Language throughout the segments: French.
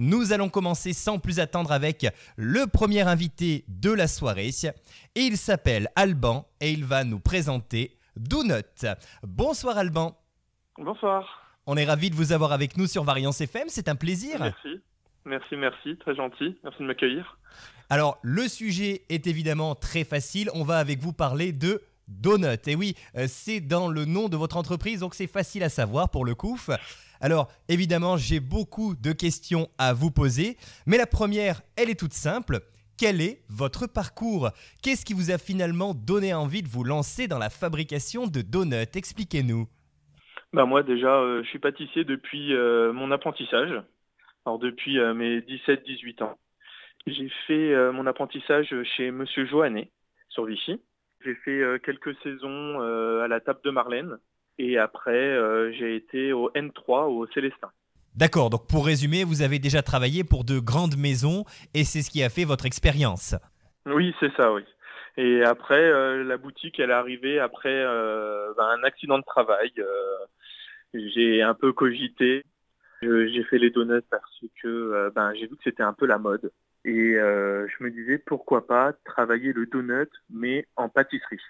nous allons commencer sans plus attendre avec le premier invité de la soirée. Et il s'appelle Alban et il va nous présenter Donut. Bonsoir Alban. Bonsoir. On est ravis de vous avoir avec nous sur Variance FM, c'est un plaisir. Merci, très gentil, merci de m'accueillir. Alors, le sujet est évidemment très facile, on va avec vous parler de Donut. Et oui, c'est dans le nom de votre entreprise, donc c'est facile à savoir pour le coup. Alors, évidemment, j'ai beaucoup de questions à vous poser, mais la première, elle est toute simple. Quel est votre parcours ? Qu'est-ce qui vous a finalement donné envie de vous lancer dans la fabrication de donuts ? Expliquez-nous. Moi déjà, je suis pâtissier depuis mon apprentissage, alors depuis mes 17-18 ans. J'ai fait mon apprentissage chez Monsieur Joannet sur Vichy. J'ai fait quelques saisons à la table de Marlène et après j'ai été au N3 au Célestin. D'accord, donc pour résumer, vous avez déjà travaillé pour de grandes maisons et c'est ce qui a fait votre expérience. Oui, c'est ça, oui. Et après, la boutique, elle est arrivée après un accident de travail. J'ai un peu cogité. J'ai fait les donuts parce que j'ai vu que c'était un peu la mode. Et je me disais, pourquoi pas travailler le donut, mais en pâtisserie.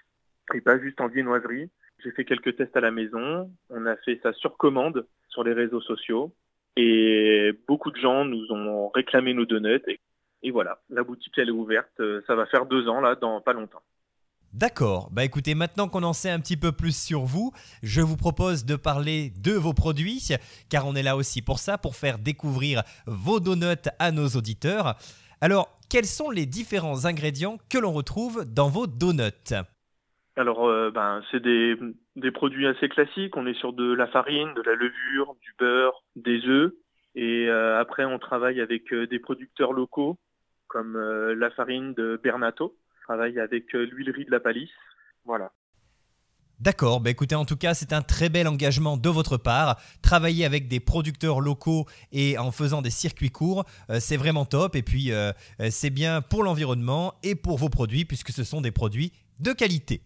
Et pas juste en viennoiserie. J'ai fait quelques tests à la maison. On a fait ça sur commande sur les réseaux sociaux. Et beaucoup de gens nous ont réclamé nos donuts. Et voilà, la boutique, elle est ouverte. Ça va faire 2 ans, là, dans pas longtemps. D'accord, écoutez, maintenant qu'on en sait un petit peu plus sur vous, je vous propose de parler de vos produits, car on est là aussi pour ça, pour faire découvrir vos donuts à nos auditeurs. Alors, quels sont les différents ingrédients que l'on retrouve dans vos donuts ? Alors, c'est des produits assez classiques. On est sur de la farine, de la levure, du beurre, des œufs. Et après, on travaille avec des producteurs locaux, comme la farine de Bernato. On travaille avec l'huilerie de la Palisse. Voilà. D'accord, écoutez, en tout cas, c'est un très bel engagement de votre part. Travailler avec des producteurs locaux et en faisant des circuits courts, c'est vraiment top. Et puis, c'est bien pour l'environnement et pour vos produits, puisque ce sont des produits de qualité.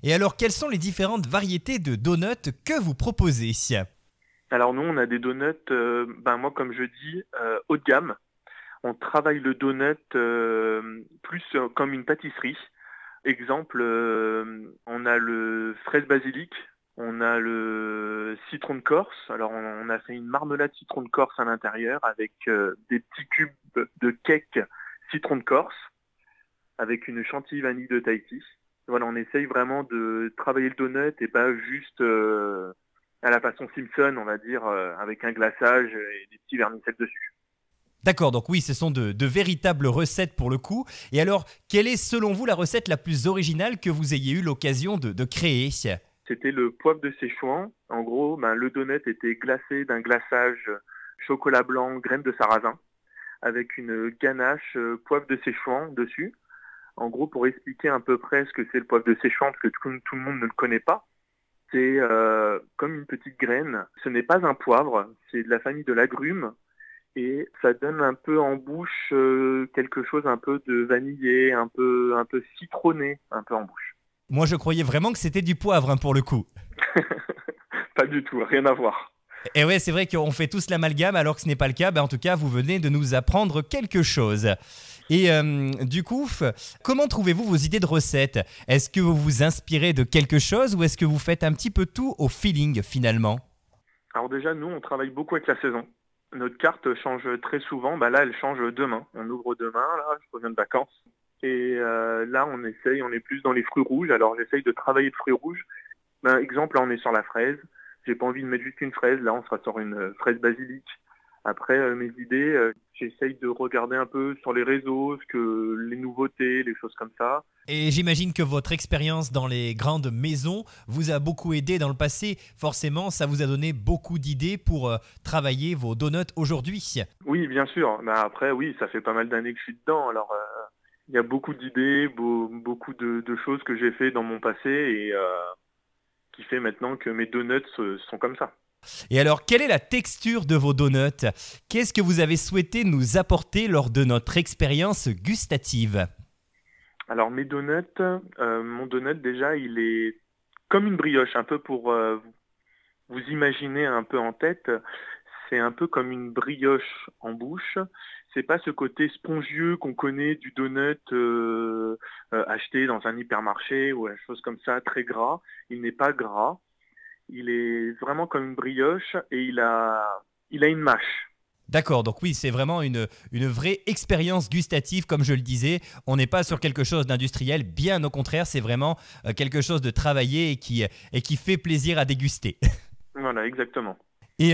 Et alors, quelles sont les différentes variétés de donuts que vous proposez ? Alors nous, on a des donuts, moi comme je dis, haut de gamme. On travaille le donut plus comme une pâtisserie. Exemple, on a le fraise basilic, on a le citron de Corse. Alors on a fait une marmelade citron de Corse à l'intérieur avec des petits cubes de cake citron de Corse avec une chantilly vanille de Tahiti. Voilà, on essaye vraiment de travailler le donut et pas juste à la façon Simpson, on va dire, avec un glaçage et des petits vermicelles dessus. D'accord, donc oui, ce sont de véritables recettes pour le coup. Et alors, quelle est selon vous la recette la plus originale que vous ayez eu l'occasion de créer ? C'était le poivre de Séchouan. En gros, le donut était glacé d'un glaçage chocolat blanc, graines de sarrasin, avec une ganache poivre de Séchouan dessus. En gros, pour expliquer à peu près ce que c'est le poivre de Séchouan, parce que tout le monde ne le connaît pas, c'est comme une petite graine. Ce n'est pas un poivre, c'est de la famille de l'agrume. Et ça donne un peu en bouche quelque chose un peu de vanillé, un peu citronné, un peu en bouche. Moi, je croyais vraiment que c'était du poivre pour le coup. Pas du tout, rien à voir. Et ouais, c'est vrai qu'on fait tous l'amalgame alors que ce n'est pas le cas. En tout cas, vous venez de nous apprendre quelque chose. Et du coup, comment trouvez-vous vos idées de recettes ? Est-ce que vous vous inspirez de quelque chose ou est-ce que vous faites un petit peu tout au feeling finalement ? Alors déjà, nous, on travaille beaucoup avec la saison. Notre carte change très souvent. Là, elle change demain. On ouvre demain, là, je reviens de vacances. Et là, on est plus dans les fruits rouges. Alors, j'essaye de travailler le fruit rouge. Exemple, là, on est sur la fraise. J'ai pas envie de mettre juste une fraise. Là, on sera sur une fraise basilic. Après, mes idées, j'essaye de regarder un peu sur les réseaux, les nouveautés, les choses comme ça. Et j'imagine que votre expérience dans les grandes maisons vous a beaucoup aidé dans le passé. Forcément, ça vous a donné beaucoup d'idées pour travailler vos donuts aujourd'hui. Oui, bien sûr. Après, oui, ça fait pas mal d'années que je suis dedans. Alors, il y a beaucoup d'idées, beaucoup de choses que j'ai fait dans mon passé et qui fait maintenant que mes donuts sont comme ça. Et alors, quelle est la texture de vos donuts ? Qu'est-ce que vous avez souhaité nous apporter lors de notre expérience gustative ? Alors, mes donuts, mon donut déjà, il est comme une brioche, un peu pour vous imaginer un peu en tête. c'est un peu comme une brioche en bouche. C'est pas ce côté spongieux qu'on connaît du donut acheté dans un hypermarché ou une chose comme ça, très gras. Il n'est pas gras. Il est vraiment comme une brioche et il a une mâche. D'accord, donc oui, c'est vraiment une vraie expérience gustative, comme je le disais. On n'est pas sur quelque chose d'industriel, bien au contraire, c'est vraiment quelque chose de travaillé et qui fait plaisir à déguster. Voilà, exactement. Et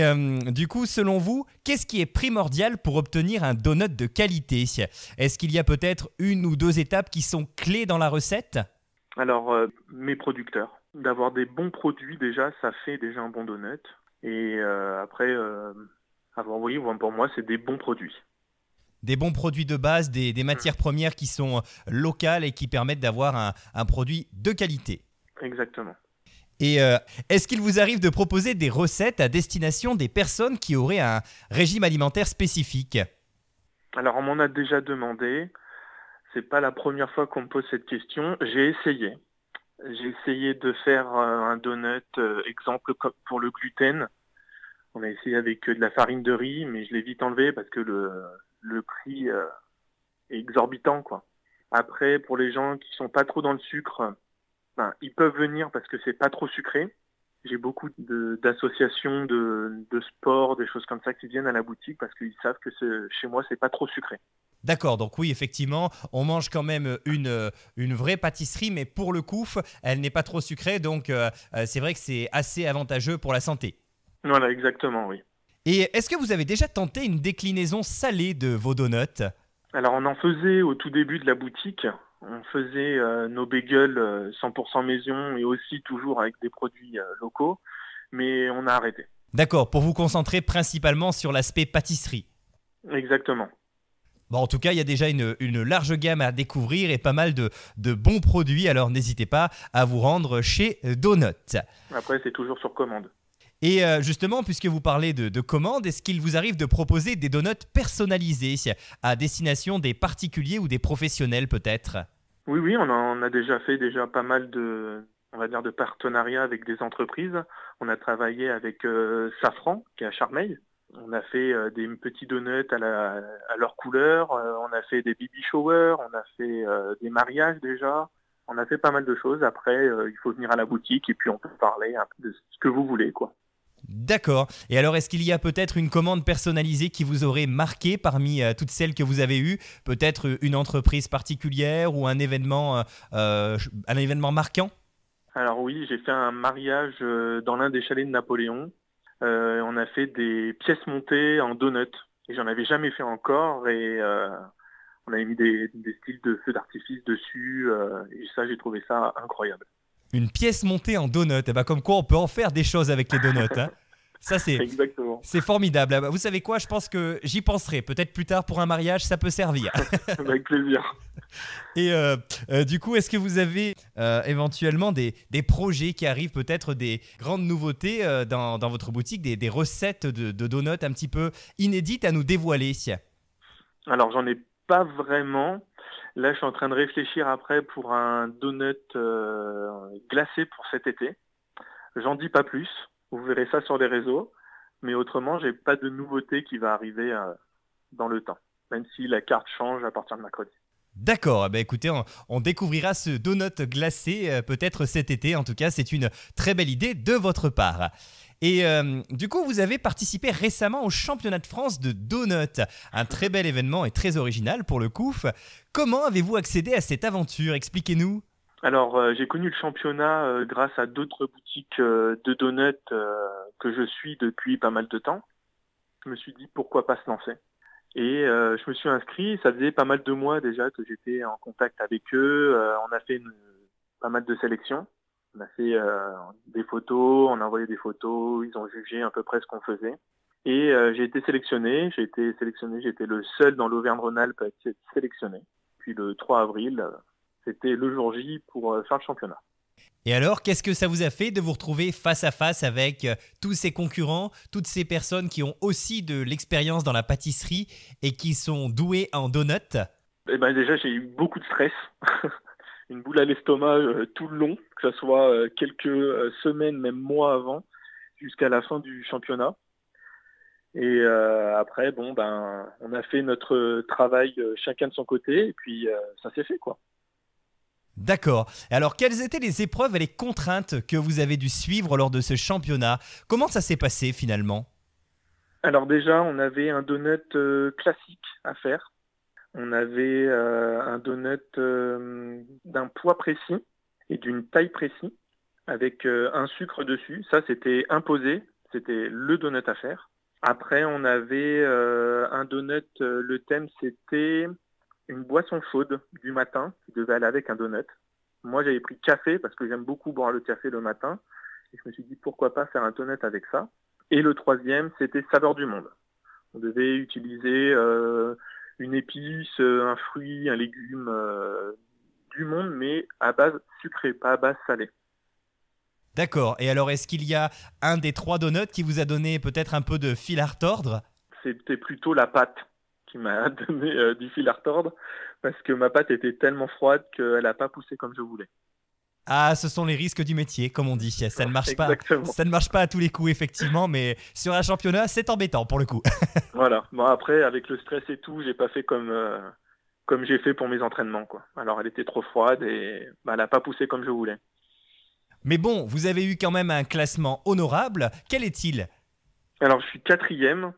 du coup, selon vous, qu'est-ce qui est primordial pour obtenir un donut de qualité? Est-ce qu'il y a peut-être une ou deux étapes qui sont clés dans la recette? Alors, mes producteurs, d'avoir des bons produits déjà, ça fait déjà un bon donut. Et après, oui, pour moi, c'est des bons produits. Des bons produits de base, des matières premières qui sont locales et qui permettent d'avoir un produit de qualité. Exactement. Et est-ce qu'il vous arrive de proposer des recettes à destination des personnes qui auraient un régime alimentaire spécifique? Alors, on m'en a déjà demandé. C'est pas la première fois qu'on me pose cette question. J'ai essayé. J'ai essayé de faire un donut, exemple comme pour le gluten. On a essayé avec de la farine de riz, mais je l'ai vite enlevé parce que le prix est exorbitant, quoi. Après, pour les gens qui sont pas trop dans le sucre, ben, ils peuvent venir parce que c'est pas trop sucré. J'ai beaucoup d'associations de sport, des choses comme ça qui viennent à la boutique parce qu'ils savent que chez moi, c'est pas trop sucré. D'accord, donc oui, effectivement, on mange quand même une vraie pâtisserie, mais pour le coup, elle n'est pas trop sucrée, donc c'est vrai que c'est assez avantageux pour la santé. Voilà, exactement, oui. Et est-ce que vous avez déjà tenté une déclinaison salée de vos donuts? Alors, on en faisait au tout début de la boutique. On faisait nos bagels 100% maison et aussi toujours avec des produits locaux, mais on a arrêté. D'accord, pour vous concentrer principalement sur l'aspect pâtisserie. Exactement. Bon, en tout cas, il y a déjà une large gamme à découvrir et pas mal de bons produits, alors n'hésitez pas à vous rendre chez Donut. Après, c'est toujours sur commande. Et justement, puisque vous parlez de commandes, est-ce qu'il vous arrive de proposer des donuts personnalisés à destination des particuliers ou des professionnels peut-être? Oui, oui, on a déjà fait pas mal on va dire, de partenariats avec des entreprises. On a travaillé avec Safran, qui est à Charmeil. On a fait des petits donuts à leur couleur. On a fait des baby showers. On a fait des mariages déjà. On a fait pas mal de choses. Après, il faut venir à la boutique et puis on peut parler un peu de ce que vous voulez, quoi. D'accord. Et alors, est-ce qu'il y a peut-être une commande personnalisée qui vous aurait marqué parmi toutes celles que vous avez eues? Peut-être une entreprise particulière ou un événement marquant? Alors oui, j'ai fait un mariage dans l'un des chalets de Napoléon. On a fait des pièces montées en donut. Et j'en avais jamais fait encore. Et on avait mis des styles de feux d'artifice dessus. Et ça, j'ai trouvé ça incroyable. Une pièce montée en donut. Eh ben, comme quoi, on peut en faire des choses avec les donuts, hein. Ça, Exactement. c'est formidable. Ah bah, vous savez quoi? Je pense que j'y penserai. Peut-être plus tard pour un mariage, ça peut servir. Avec plaisir. Et du coup, est-ce que vous avez éventuellement des projets qui arrivent, peut-être des grandes nouveautés dans votre boutique, des recettes de donuts un petit peu inédites à nous dévoiler? Alors, j'en ai pas vraiment. Là, je suis en train de réfléchir après pour un donut glacé pour cet été. J'en dis pas plus. Vous verrez ça sur les réseaux. Mais autrement, j'ai pas de nouveauté qui va arriver dans le temps. Même si la carte change à partir de mercredi. D'accord, eh ben écoutez, on découvrira ce donut glacé peut-être cet été. En tout cas, c'est une très belle idée de votre part. Et du coup, vous avez participé récemment au championnat de France de donuts. Un très bel événement et très original pour le coup. Comment avez-vous accédé à cette aventure? Expliquez-nous. Alors, j'ai connu le championnat grâce à d'autres boutiques de donuts que je suis depuis pas mal de temps. Je me suis dit pourquoi pas se lancer. Et je me suis inscrit, ça faisait pas mal de mois déjà que j'étais en contact avec eux. On a fait pas mal de sélections. On a fait des photos, on a envoyé des photos, ils ont jugé à peu près ce qu'on faisait. Et j'ai été sélectionné, j'étais le seul dans l'Auvergne-Rhône-Alpes à être sélectionné. Puis le 3 avril, c'était le jour J pour faire le championnat. Et alors, qu'est-ce que ça vous a fait de vous retrouver face à face avec tous ces concurrents, toutes ces personnes qui ont aussi de l'expérience dans la pâtisserie et qui sont douées en donuts? Eh ben déjà, j'ai eu beaucoup de stress, une boule à l'estomac tout le long, que ce soit quelques semaines, même mois avant, jusqu'à la fin du championnat. Et après, bon, ben, on a fait notre travail chacun de son côté, et puis ça s'est fait, quoi. D'accord. Et alors, quelles étaient les épreuves et les contraintes que vous avez dû suivre lors de ce championnat? Comment ça s'est passé finalement? Alors déjà, on avait un donut classique à faire. On avait un donut d'un poids précis et d'une taille précis, avec un sucre dessus. Ça, c'était imposé. C'était le donut à faire. Après, on avait un donut. Le thème, c'était une boisson chaude du matin qui devait aller avec un donut. Moi, j'avais pris café parce que j'aime beaucoup boire le café le matin. Et je me suis dit, pourquoi pas faire un donut avec ça. Et le troisième, c'était saveur du monde. On devait utiliser une épice, un fruit, un légume du monde, mais à base sucrée, pas à base salée. D'accord. Et alors, est-ce qu'il y a un des 3 donuts qui vous a donné peut-être un peu de fil à retordre? C'était plutôt la pâte qui m'a donné du fil à retordre, parce que ma pâte était tellement froide qu'elle n'a pas poussé comme je voulais. Ah, ce sont les risques du métier, comme on dit. Ça ne marche pas. Exactement. Ça ne marche pas à tous les coups, effectivement, mais sur un championnat, c'est embêtant pour le coup. Voilà. Bon, après, avec le stress et tout, j'ai pas fait comme j'ai fait pour mes entraînements, quoi. Alors, elle était trop froide et bah, elle n'a pas poussé comme je voulais. Mais bon, vous avez eu quand même un classement honorable. Quel est-il? Alors, je suis 4e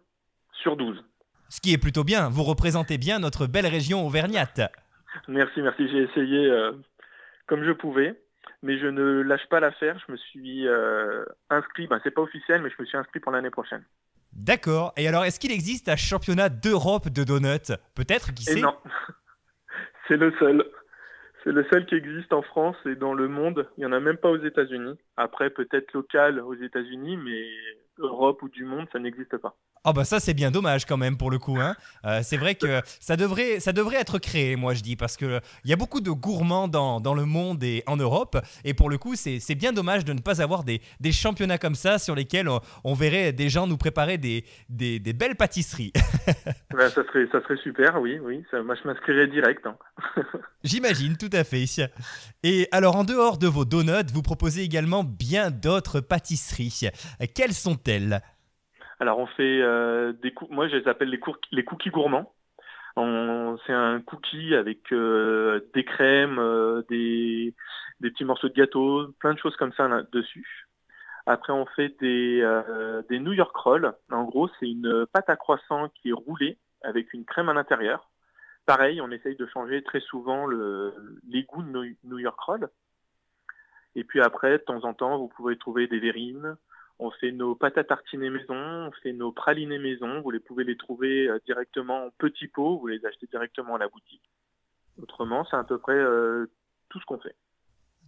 sur 12. Ce qui est plutôt bien. Vous représentez bien notre belle région auvergnate. Merci, merci. J'ai essayé comme je pouvais, mais je ne lâche pas l'affaire. Je me suis inscrit, ben, c'est pas officiel, mais je me suis inscrit pour l'année prochaine. D'accord. Et alors, est-ce qu'il existe un championnat d'Europe de donuts? Peut-être, qui Et sait? non, c'est le seul. C'est le seul qui existe en France et dans le monde. Il n'y en a même pas aux États-Unis. Après, peut-être local aux États-Unis, mais Europe ou du monde, ça n'existe pas. Oh bah ça c'est bien dommage quand même pour le coup, hein. C'est vrai que ça devrait être créé, moi je dis, parce que il y a beaucoup de gourmands dans le monde et en Europe, et pour le coup c'est bien dommage de ne pas avoir des championnats comme ça sur lesquels on verrait des gens nous préparer des belles pâtisseries. Ben, ça serait super, oui, oui. Moi, je m'inscrirais direct, hein. J'imagine, tout à fait. Et alors en dehors de vos donuts, vous proposez également bien d'autres pâtisseries. Quelles sont-elles? Alors, on fait moi, je les appelle les cookies gourmands. C'est un cookie avec des crèmes, des petits morceaux de gâteau, plein de choses comme ça dessus. Après, on fait des New York Rolls. En gros, c'est une pâte à croissant qui est roulée avec une crème à l'intérieur. Pareil, on essaye de changer très souvent les goûts de New York Rolls. Et puis après, de temps en temps, vous pouvez trouver des verrines. On fait nos pâtes à tartiner maison, on fait nos pralinés maison. Vous pouvez les trouver directement en petits pots, vous les achetez directement à la boutique. Autrement, c'est à peu près tout ce qu'on fait.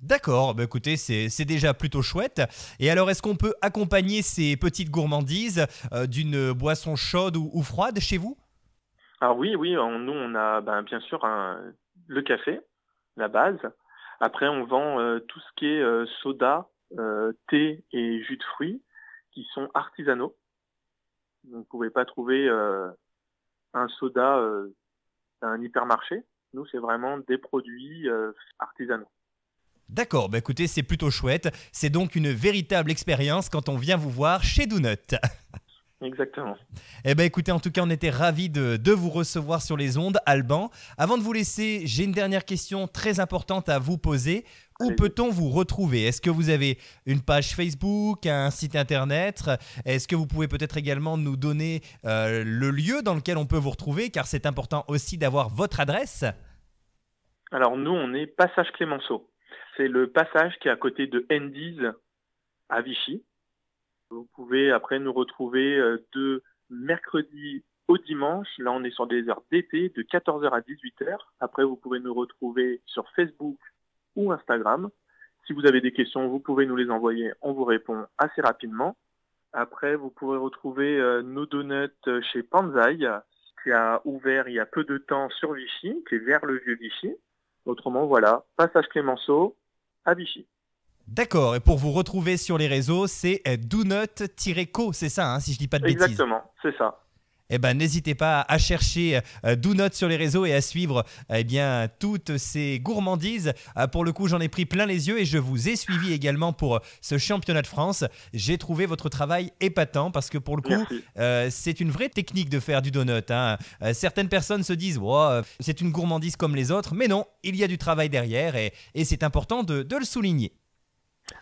D'accord, bah écoutez, c'est déjà plutôt chouette. Et alors, est-ce qu'on peut accompagner ces petites gourmandises d'une boisson chaude ou froide chez vous? Alors oui, oui, nous on a bien sûr le café, la base. Après, on vend tout ce qui est soda, thé et jus de fruits qui sont artisanaux. Vous ne pouvez pas trouver un soda à un hypermarché. Nous, c'est vraiment des produits artisanaux. D'accord, bah écoutez, c'est plutôt chouette. C'est donc une véritable expérience quand on vient vous voir chez Doonut. Exactement. Eh ben écoutez, en tout cas, on était ravis de vous recevoir sur les ondes, Alban. Avant de vous laisser, j'ai une dernière question très importante à vous poser. Où Allez-y. peut-on vous retrouver? Est-ce que vous avez une page Facebook, un site internet? Est-ce que vous pouvez peut-être également nous donner le lieu dans lequel on peut vous retrouver? Car c'est important aussi d'avoir votre adresse. Alors nous, on est Passage Clémenceau. C'est le passage qui est à côté de Endies à Vichy. Vous pouvez après nous retrouver de mercredi au dimanche. Là, on est sur des heures d'été de 14h à 18h. Après, vous pouvez nous retrouver sur Facebook ou Instagram. Si vous avez des questions, vous pouvez nous les envoyer. On vous répond assez rapidement. Après, vous pourrez retrouver nos donuts chez Panzai, qui a ouvert il y a peu de temps sur Vichy, qui est vers le vieux Vichy. Autrement, voilà, Passage Clémenceau à Vichy. D'accord, et pour vous retrouver sur les réseaux, c'est doonut-co, c'est ça, hein, si je dis pas de bêtises. Exactement, c'est ça. eh ben, n'hésitez pas à chercher Donuts sur les réseaux et à suivre toutes ces gourmandises. Pour le coup, j'en ai pris plein les yeux et je vous ai suivi également pour ce championnat de France. J'ai trouvé votre travail épatant parce que pour le coup, c'est une vraie technique de faire du donut. Certaines personnes se disent c'est une gourmandise comme les autres, mais non, il y a du travail derrière et c'est important de le souligner.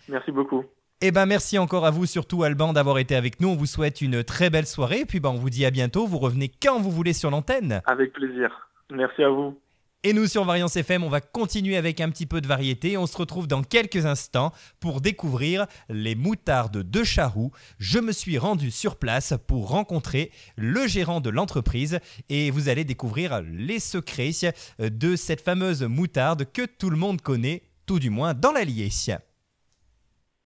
Merci beaucoup. Merci encore à vous, surtout Alban, d'avoir été avec nous. On vous souhaite une très belle soirée. Puis on vous dit à bientôt. Vous revenez quand vous voulez sur l'antenne. Avec plaisir. Merci à vous. Et nous, sur Variance FM, on va continuer avec un petit peu de variété. On se retrouve dans quelques instants pour découvrir les moutardes de Charroux. Je me suis rendu sur place pour rencontrer le gérant de l'entreprise et vous allez découvrir les secrets de cette fameuse moutarde que tout le monde connaît, tout du moins dans l'Allier.